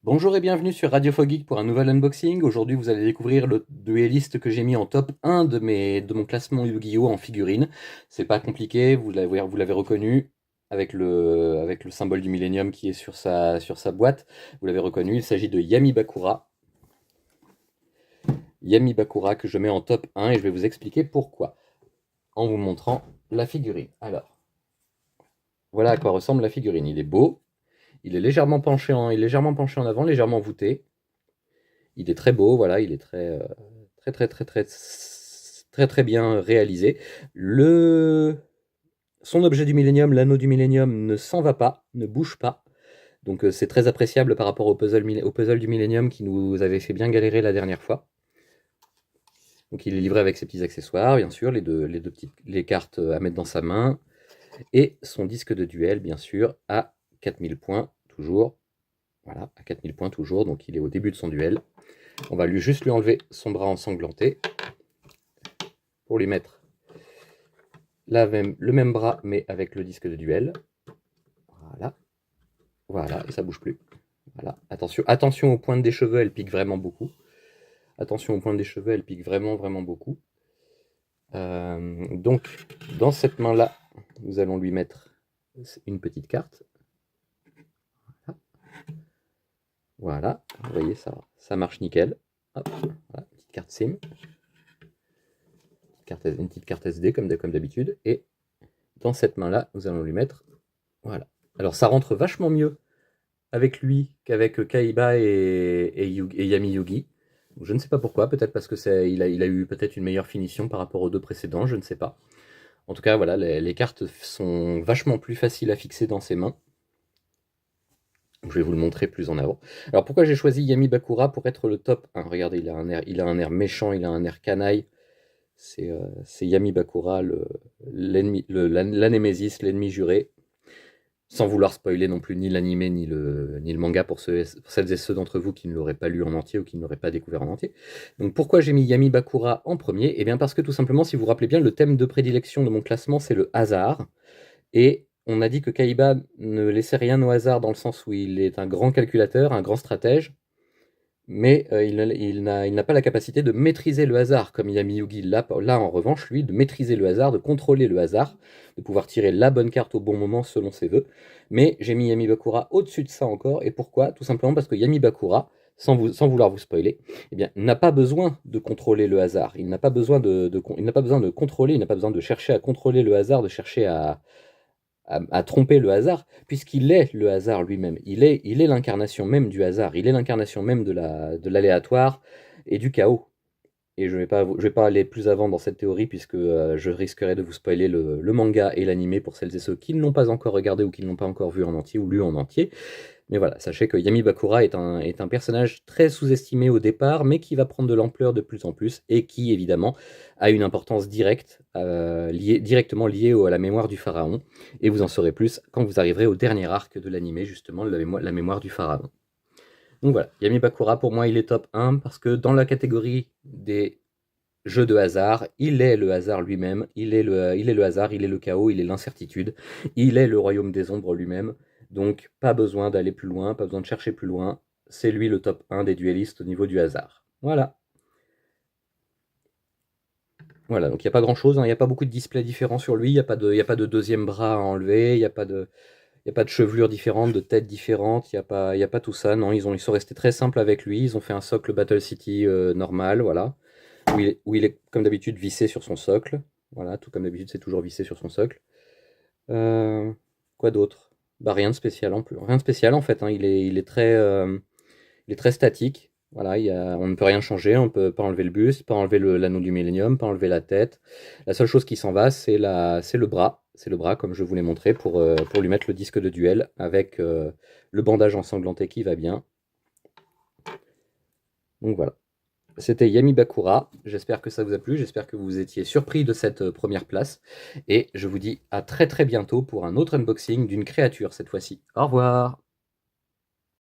Bonjour et bienvenue sur Radio Foggeek pour un nouvel unboxing. Aujourd'hui, vous allez découvrir le dueliste que j'ai mis en top 1 de mon classement Yu-Gi-Oh! En figurine. C'est pas compliqué, vous l'avez reconnu avec le symbole du Millennium qui est sur sa boîte. Vous l'avez reconnu, il s'agit de Yami Bakura. Yami Bakura que je mets en top 1 et je vais vous expliquer pourquoi en vous montrant la figurine. Alors, voilà à quoi ressemble la figurine. Il est beau, il est légèrement penché en avant, légèrement voûté. Il est très beau, voilà, il est très bien réalisé. Le... Son objet du Millennium, l'anneau du Millennium, ne s'en va pas, ne bouge pas. Donc c'est très appréciable par rapport au puzzle du Millennium qui nous avait fait bien galérer la dernière fois. Donc il est livré avec ses petits accessoires, bien sûr, les cartes à mettre dans sa main, et son disque de duel, bien sûr, à 4000 points, toujours. Voilà, à 4000 points toujours, donc il est au début de son duel. On va juste lui enlever son bras ensanglanté pour lui mettre le même bras, mais avec le disque de duel. Voilà, voilà, et ça bouge plus. Voilà, attention aux pointes des cheveux, elle pique vraiment beaucoup. Attention aux pointes des cheveux, elle pique vraiment beaucoup. Donc, dans cette main-là, nous allons lui mettre une petite carte. Voilà, vous voyez, ça marche nickel. Hop, voilà, petite carte SIM. Une petite carte SD comme d'habitude. Et dans cette main-là, nous allons lui mettre... Voilà. Alors, ça rentre vachement mieux avec lui qu'avec Kaiba et Yami Yugi. Je ne sais pas pourquoi, peut-être parce que il a eu peut-être une meilleure finition par rapport aux deux précédents, je ne sais pas. En tout cas, voilà, les cartes sont vachement plus faciles à fixer dans ses mains. Je vais vous le montrer plus en avant. Alors pourquoi j'ai choisi Yami Bakura pour être le top 1? Regardez, il a un air méchant, il a un air canaille. C'est Yami Bakura, la Némésis, l'ennemi juré. Sans vouloir spoiler non plus ni l'anime ni le manga pour celles et ceux d'entre vous qui ne l'auraient pas lu en entier ou qui ne l'auraient pas découvert en entier. Donc pourquoi j'ai mis Yami Bakura en premier? Eh bien parce que tout simplement, si vous vous rappelez bien, le thème de prédilection de mon classement, c'est le hasard. Et on a dit que Kaiba ne laissait rien au hasard dans le sens où il est un grand calculateur, un grand stratège, mais il n'a pas la capacité de maîtriser le hasard, comme Yami Yugi là en revanche, lui, de maîtriser le hasard, de contrôler le hasard, de pouvoir tirer la bonne carte au bon moment selon ses voeux. Mais j'ai mis Yami Bakura au-dessus de ça encore, et pourquoi? Tout simplement parce que Yami Bakura, sans vouloir vous spoiler, eh bien, n'a pas besoin de contrôler le hasard. Il n'a pas besoin il n'a pas besoin de contrôler, il n'a pas besoin de chercher à contrôler le hasard, de chercher à tromper le hasard, puisqu'il est le hasard lui-même. Il est l'incarnation même du hasard, il est l'incarnation même de l'aléatoire et du chaos. Et je vais pas aller plus avant dans cette théorie, puisque je risquerais de vous spoiler le manga et l'animé pour celles et ceux qui ne l'ont pas encore regardé ou qui ne l'ont pas encore vu en entier ou lu en entier. Mais voilà, sachez que Yami Bakura est un personnage très sous-estimé au départ, mais qui va prendre de l'ampleur de plus en plus, et qui, évidemment, a une importance directe, directement liée à la mémoire du pharaon. Et vous en saurez plus quand vous arriverez au dernier arc de l'animé, justement, la mémoire du pharaon. Donc voilà, Yami Bakura, pour moi, il est top 1, parce que dans la catégorie des jeux de hasard, il est le hasard lui-même, il est le hasard, il est le chaos, il est l'incertitude, il est le royaume des ombres lui-même. Donc pas besoin d'aller plus loin, pas besoin de chercher plus loin. C'est lui le top 1 des duellistes au niveau du hasard. Voilà. Voilà, donc il n'y a pas grand-chose, hein, il n'y a pas beaucoup de displays différents sur lui, il y a pas de deuxième bras à enlever, il y a pas de chevelure différente, de tête différente, il y a pas tout ça. Non, ils sont restés très simples avec lui, ils ont fait un socle Battle City normal, voilà, où il est comme d'habitude vissé sur son socle. Voilà, tout comme d'habitude, c'est toujours vissé sur son socle. Euh, Quoi d'autre? Bah rien de spécial en plus. Rien de spécial en fait, hein. Il est très statique. Voilà, on ne peut rien changer, on ne peut pas enlever le buste, pas enlever l'anneau du Millennium, pas enlever la tête. La seule chose qui s'en va, c'est le bras. C'est le bras, comme je vous l'ai montré, pour lui mettre le disque de duel avec le bandage ensanglanté qui va bien. Donc voilà. C'était Yami Bakura. J'espère que ça vous a plu. J'espère que vous étiez surpris de cette première place. Et je vous dis à très très bientôt pour un autre unboxing d'une créature cette fois-ci. Au revoir!